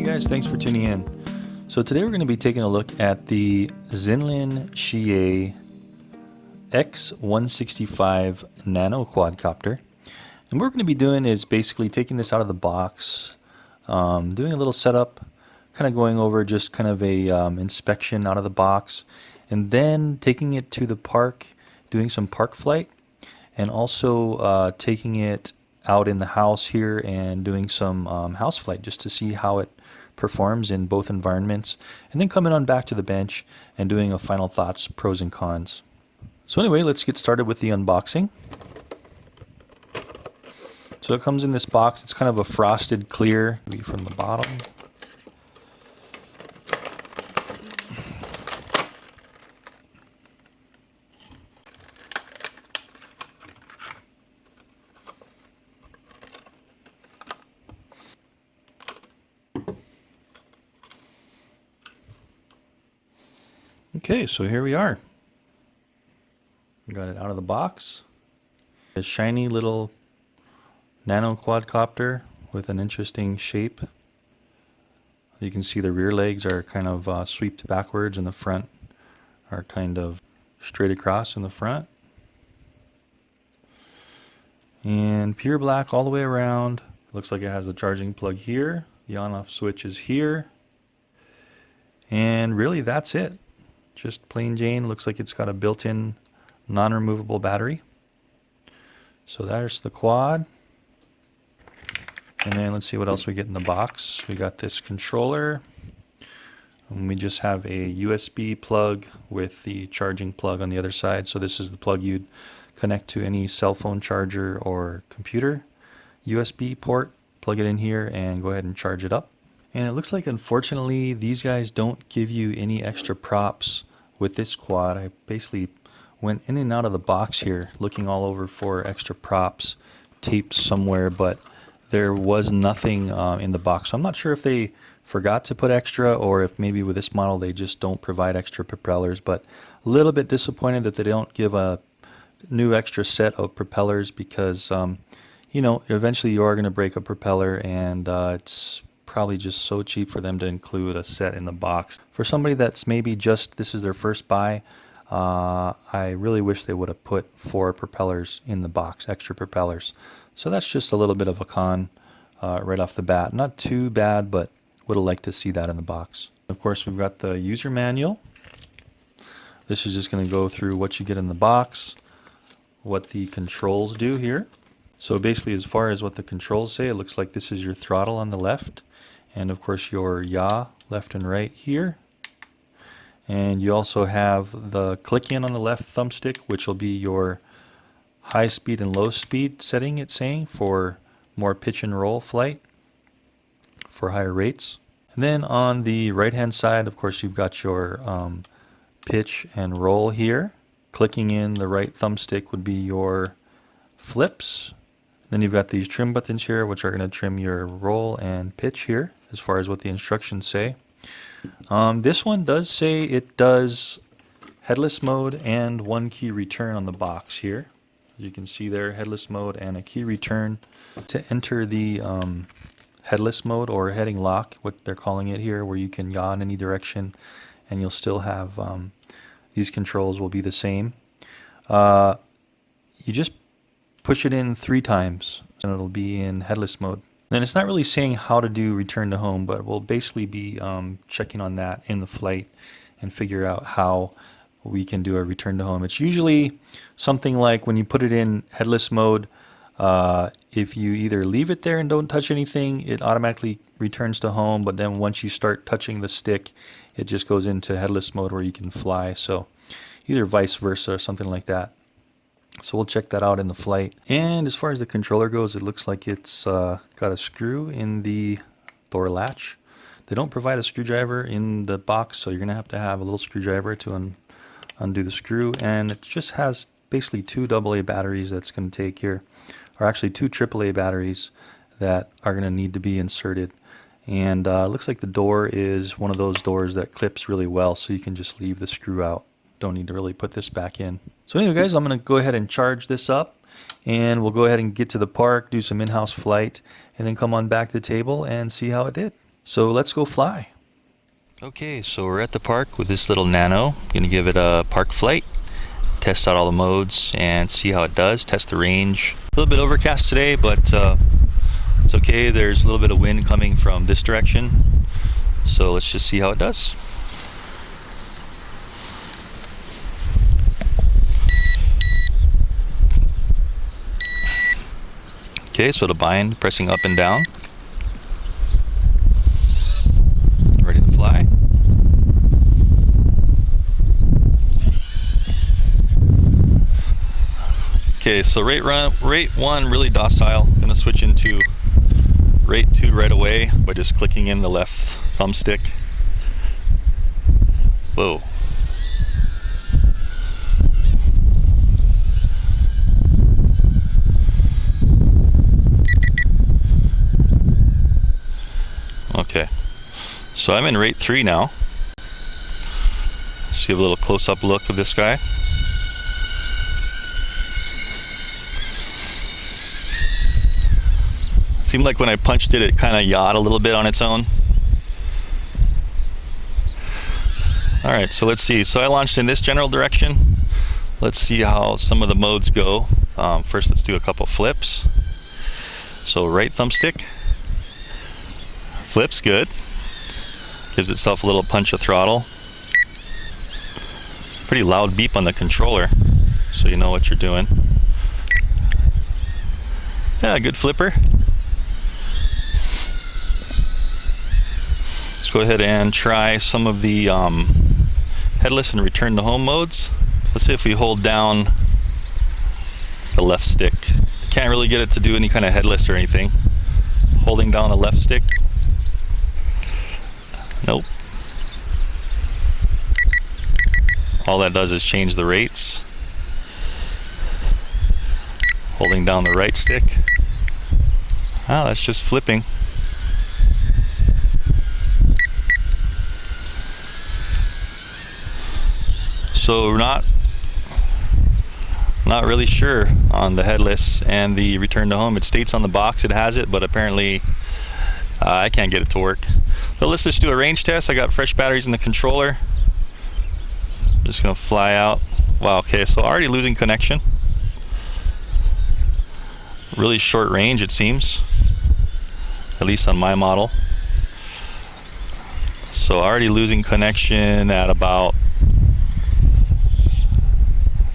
Hey guys, thanks for tuning in. So today we're going to be taking a look at the XINLIN X165 X165 Nano Quadcopter. And what we're going to be doing is basically taking this out of the box, doing a little setup, kind of going over just kind of a inspection out of the box, and then taking it to the park, doing some park flight, and also taking it out in the house here and doing some house flight just to see how it performs in both environments, and then coming on back to the bench and doing a final thoughts, pros and cons. So anyway, let's get started with the unboxing. So it comes in this box. It's kind of a frosted clear from the bottom. Okay, so here we are. Got it out of the box. A shiny little nano quadcopter with an interesting shape. You can see the rear legs are kind of swept backwards and the front are kind of straight across in the front. And pure black all the way around. Looks like it has the charging plug here. The on-off switch is here. And really that's it. Just plain Jane. Looks like it's got a built-in non-removable battery. So there's the quad. And then let's see what else we get in the box. We got this controller. And we just have a USB plug with the charging plug on the other side. So this is the plug you'd connect to any cell phone charger or computer USB port. Plug it in here and go ahead and charge it up. And it looks like, unfortunately, these guys don't give you any extra props with this quad. I basically went in and out of the box here looking all over for extra props taped somewhere, but there was nothing in the box. So I'm not sure if they forgot to put extra or if maybe with this model they just don't provide extra propellers, but a little bit disappointed that they don't give a new extra set of propellers because, you know, eventually you are going to break a propeller, and it's probably just so cheap for them to include a set in the box. For somebody that's maybe just this is their first buy, I really wish they would have put 4 propellers in the box, extra propellers. So that's just a little bit of a con right off the bat. Not too bad, but would have liked to see that in the box. Of course, we've got the user manual. This is just going to go through what you get in the box, what the controls do here. So basically, as far as what the controls say, it looks like this is your throttle on the left, and of course your yaw left and right here. And you also have the click in on the left thumbstick, which will be your high speed and low speed setting, it's saying, for more pitch and roll flight for higher rates. And then on the right hand side, of course, you've got your pitch and roll here. Clicking in the right thumbstick would be your flips. Then you've got these trim buttons here, which are going to trim your roll and pitch here, as far as what the instructions say. This one does say it does headless mode and 1 key return on the box here. You can see there, headless mode and a key return. To enter the headless mode or heading lock, what they're calling it here, where you can yaw in any direction and you'll still have these controls will be the same. You just push it in 3 times and it'll be in headless mode. And it's not really saying how to do return to home, but we'll basically be checking on that in the flight and figure out how we can do a return to home. It's usually something like when you put it in headless mode, if you either leave it there and don't touch anything, it automatically returns to home, but then once you start touching the stick, it just goes into headless mode where you can fly. So either vice versa or something like that. So we'll check that out in the flight. And as far as the controller goes, it looks like it's got a screw in the door latch. They don't provide a screwdriver in the box, so you're going to have a little screwdriver to undo the screw. And it just has basically 2 AA batteries that's going to take here, or actually 2 AAA batteries that are going to need to be inserted. And it looks like the door is one of those doors that clips really well, so you can just leave the screw out. Don't need to really put this back in. So anyway guys, I'm going to go ahead and charge this up, and we'll go ahead and get to the park, do some in-house flight, and then come on back to the table and see how it did. So let's go fly. Okay, so we're at the park with this little Nano. Gonna give it a park flight, test out all the modes and see how it does, test the range. A little bit overcast today, but it's okay. There's a little bit of wind coming from this direction. So let's just see how it does. Okay, so to bind, pressing up and down. Ready to fly. Okay, so rate 1 really docile. I'm gonna switch into rate 2 right away by just clicking in the left thumbstick. Whoa. Okay, so I'm in rate 3 now. Let's give a little close-up look of this guy. Seemed like when I punched it, it kind of yawed a little bit on its own. Alright, so let's see. So I launched in this general direction. Let's see how some of the modes go. First, let's do a couple flips. So right thumbstick. Flips good. Gives itself a little punch of throttle. Pretty loud beep on the controller, so you know what you're doing. Yeah, good flipper. Let's go ahead and try some of the headless and return to home modes. Let's see if we hold down the left stick. Can't really get it to do any kind of headless or anything. Holding down the left stick. Nope. All that does is change the rates. Holding down the right stick. Oh, that's just flipping. So not really sure on the headless and the return to home. It states on the box it has it, but apparently I can't get it to work. So let's just do a range test. I got fresh batteries in the controller. Just gonna fly out. Wow, okay, so already losing connection. Really short range it seems, at least on my model. So already losing connection at about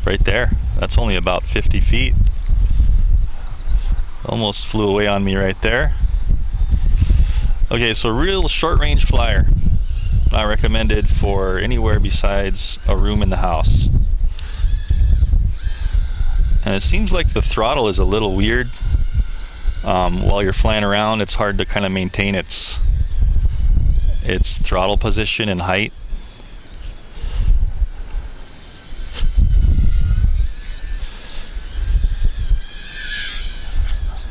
right there. That's only about 50 feet. Almost flew away on me right there. Okay, so real short range flyer. Not recommended for anywhere besides a room in the house. And it seems like the throttle is a little weird. While you're flying around, it's hard to kind of maintain its throttle position and height.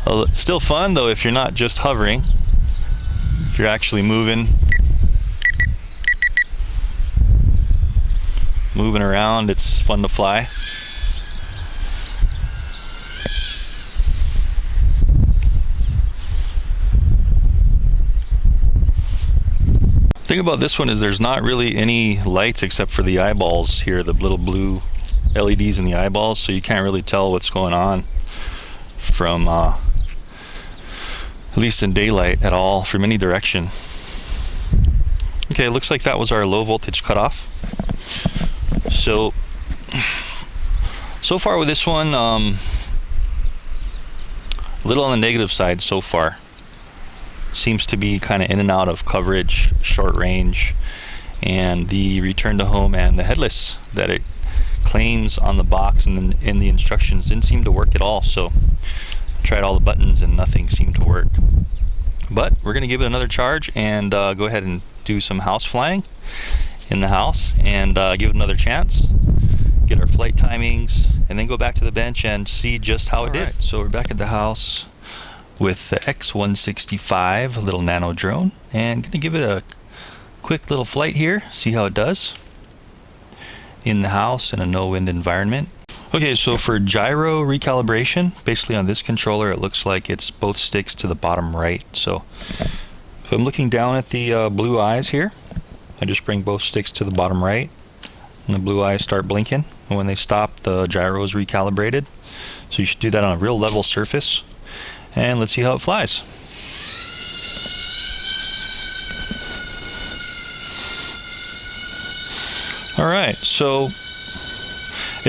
Well, it's still fun though if you're not just hovering. If you're actually moving around, it's fun to fly. The thing about this one is there's not really any lights except for the eyeballs here, the little blue LEDs in the eyeballs, so you can't really tell what's going on from at least in daylight at all, from any direction. Okay, looks like that was our low voltage cutoff. So far with this one, a little on the negative side so far. Seems to be kind of in and out of coverage, short range, and the return to home and the headless that it claims on the box and in the instructions didn't seem to work at all. So tried all the buttons and nothing seemed to work. But we're going to give it another charge and go ahead and do some house flying in the house and give it another chance, get our flight timings, and then go back to the bench and see just how it did. So we're back at the house with the X165, a little nano drone, and going to give it a quick little flight here, see how it does in the house in a no wind environment. Okay, so for gyro recalibration, basically on this controller it looks like it's both sticks to the bottom right. So So I'm looking down at the blue eyes here. I just bring both sticks to the bottom right, and the blue eyes start blinking. And when they stop, the gyro is recalibrated. So you should do that on a real level surface. And let's see how it flies. All right, so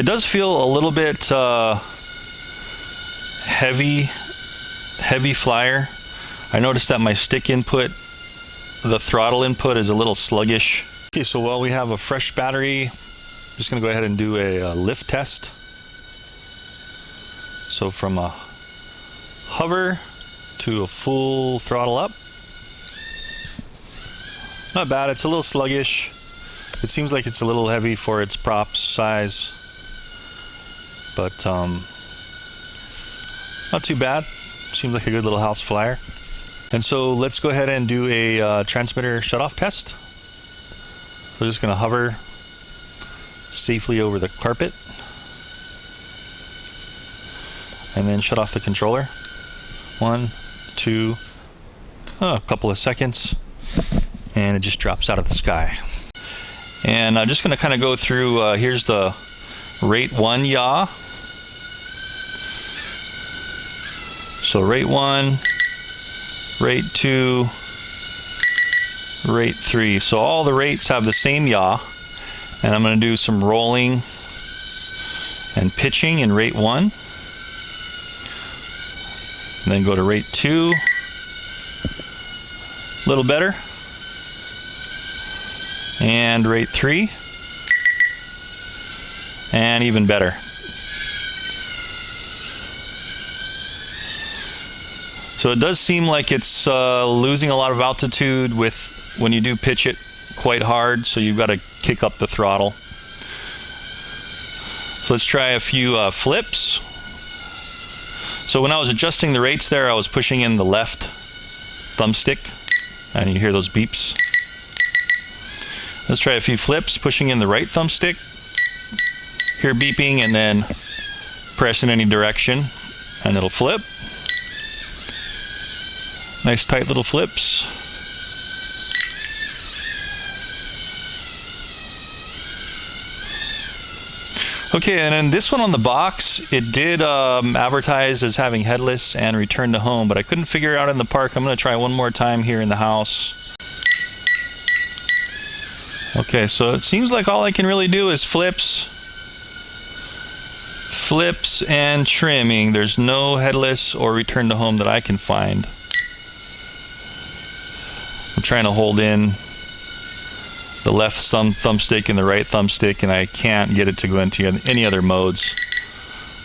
it does feel a little bit heavy flyer. I noticed that my stick input, the throttle input, is a little sluggish. Okay, so while we have a fresh battery, I'm just gonna go ahead and do a lift test. So from a hover to a full throttle up. Not bad, it's a little sluggish. It seems like it's a little heavy for its prop size, but not too bad. Seems like a good little house flyer. And so let's go ahead and do a transmitter shutoff test. We're just going to hover safely over the carpet and then shut off the controller. 1, 2, a couple of seconds, and it just drops out of the sky. And I'm just going to kind of go through, here's the rate 1 yaw. So rate 1, rate 2, rate 3. So all the rates have the same yaw, and I'm going to do some rolling and pitching in rate 1. And then go to rate 2, a little better, and rate 3, and even better. So it does seem like it's losing a lot of altitude with when you do pitch it quite hard, so you've got to kick up the throttle. So let's try a few flips. So when I was adjusting the rates there, I was pushing in the left thumbstick, and you hear those beeps. Let's try a few flips, pushing in the right thumbstick. Hear beeping, and then press in any direction, and it'll flip. Nice tight little flips. Okay, and then this one on the box, it did advertise as having headless and return to home, but I couldn't figure it out in the park. I'm going to try one more time here in the house. Okay, so it seems like all I can really do is flips and trimming. There's no headless or return to home that I can find. I'm trying to hold in the left thumbstick and the right thumbstick, and I can't get it to go into any other modes.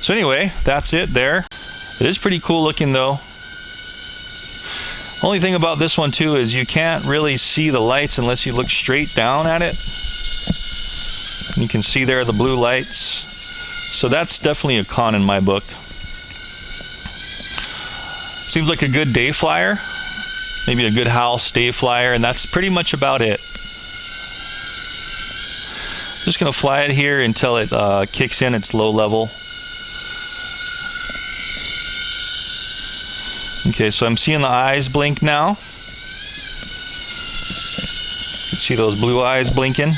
So anyway, that's it there. It is pretty cool looking though. Only thing about this one too is you can't really see the lights unless you look straight down at it. You can see there the blue lights. So that's definitely a con in my book. Seems like a good day flyer. Maybe a good house day flyer, and that's pretty much about it. Just gonna fly it here until it kicks in its low level. Okay, so I'm seeing the eyes blink now. You can see those blue eyes blinking.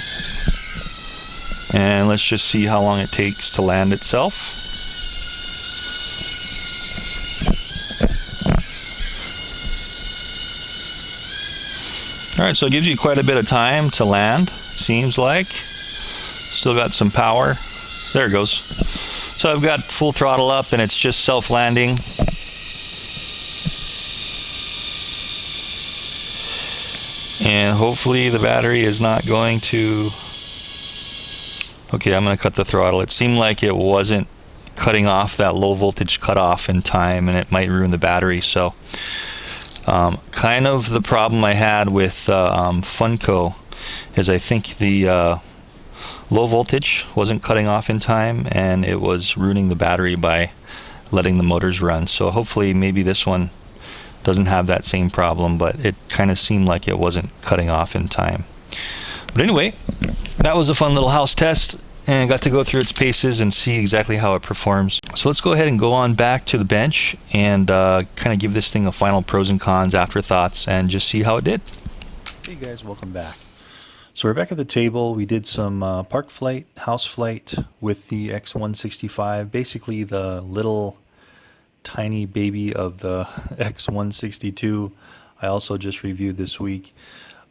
And let's just see how long it takes to land itself. Alright, so it gives you quite a bit of time to land, seems like. Still got some power. There it goes. So I've got full throttle up and it's just self-landing. And hopefully the battery is not going to... Okay, I'm going to cut the throttle. It seemed like it wasn't cutting off that low voltage cutoff in time, and it might ruin the battery. So kind of the problem I had with Funko is I think the low voltage wasn't cutting off in time, and it was ruining the battery by letting the motors run. So hopefully maybe this one doesn't have that same problem, but it kind of seemed like it wasn't cutting off in time. But anyway, that was a fun little house test. and got to go through its paces and see exactly how it performs. So let's go ahead and go on back to the bench and kind of give this thing a final pros and cons, afterthoughts, and just see how it did. Hey guys, welcome back. So we're back at the table. We did some park flight, house flight with the X165, basically the little tiny baby of the X162 I also just reviewed this week.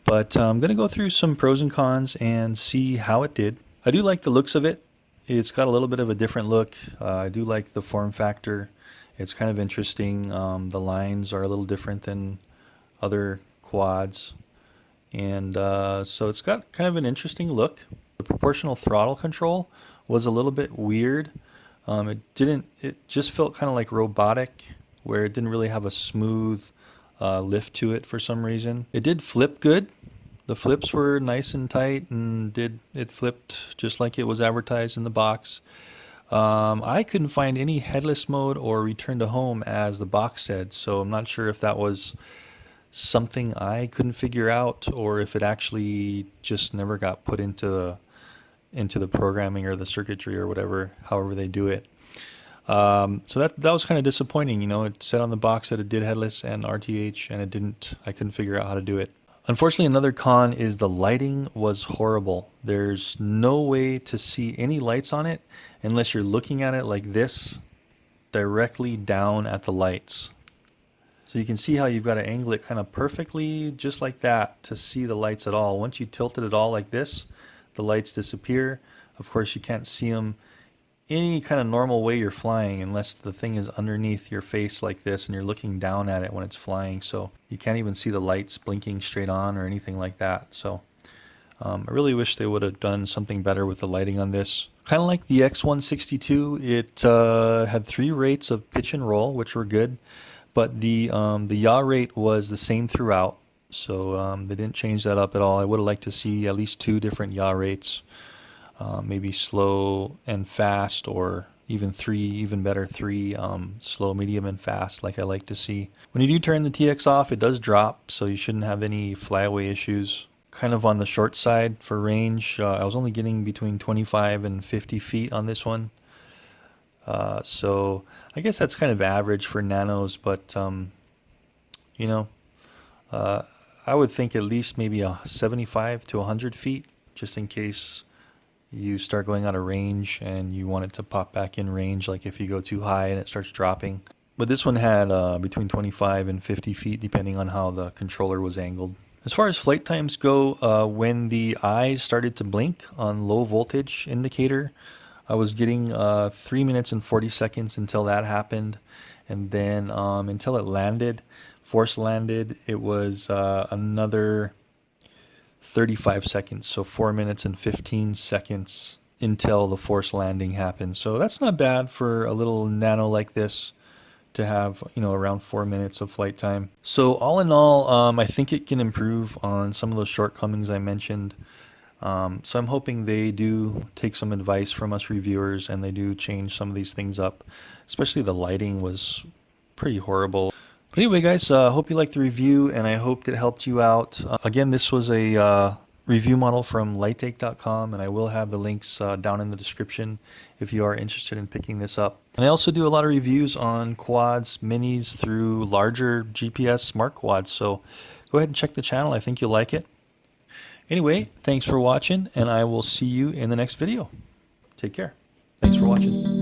But I'm going to go through some pros and cons and see how it did. I do like the looks of it. It's got a little bit of a different look. I do like the form factor. It's kind of interesting. The lines are a little different than other quads. And so it's got kind of an interesting look. The proportional throttle control was a little bit weird. It just felt kind of like robotic, where it didn't really have a smooth lift to it for some reason. It did flip good. The flips were nice and tight, and it flipped just like it was advertised in the box. I couldn't find any headless mode or return to home as the box said, so I'm not sure if that was something I couldn't figure out or if it actually just never got put into the programming or the circuitry or whatever, however they do it. So that was kind of disappointing. You know, it said on the box that it did headless and RTH, and it didn't. I couldn't figure out how to do it. Unfortunately, another con is the lighting was horrible. There's no way to see any lights on it unless you're looking at it like this, directly down at the lights. So you can see how you've got to angle it kind of perfectly, just like that, to see the lights at all. Once you tilt it at all like this, the lights disappear. Of course, you can't see them any kind of normal way you're flying unless the thing is underneath your face like this and you're looking down at it when it's flying, so you can't even see the lights blinking straight on or anything like that. So I really wish they would have done something better with the lighting on this. Kind of like the X162, it had 3 rates of pitch and roll, which were good, but the yaw rate was the same throughout, so they didn't change that up at all. I would have liked to see at least 2 different yaw rates. Maybe slow and fast, or even 3, even better 3, slow, medium, and fast, like I like to see. When you do turn the TX off, it does drop, so you shouldn't have any flyaway issues. Kind of on the short side for range. I was only getting between 25 and 50 feet on this one. So I guess that's kind of average for nanos, but you know, I would think at least maybe 75 to 100 feet, just in case you start going out of range and you want it to pop back in range, like if you go too high and it starts dropping. But this one had between 25 and 50 feet depending on how the controller was angled. As far as flight times go, when the eyes started to blink on low voltage indicator, I was getting 3 minutes and 40 seconds until that happened, and then until it landed, force landed, it was another 35 seconds, so 4 minutes and 15 seconds until the forced landing happened. So that's not bad for a little nano like this to have, you know, around 4 minutes of flight time. So all in all, I think it can improve on some of those shortcomings I mentioned. So I'm hoping they do take some advice from us reviewers and they do change some of these things up. Especially the lighting was pretty horrible. But anyway, guys, hope you liked the review, and I hoped it helped you out. Again, this was a review model from lighttake.com, and I will have the links down in the description if you are interested in picking this up. And I also do a lot of reviews on quads, minis, through larger GPS smart quads, so go ahead and check the channel. I think you'll like it. Anyway, thanks for watching, and I will see you in the next video. Take care. Thanks for watching.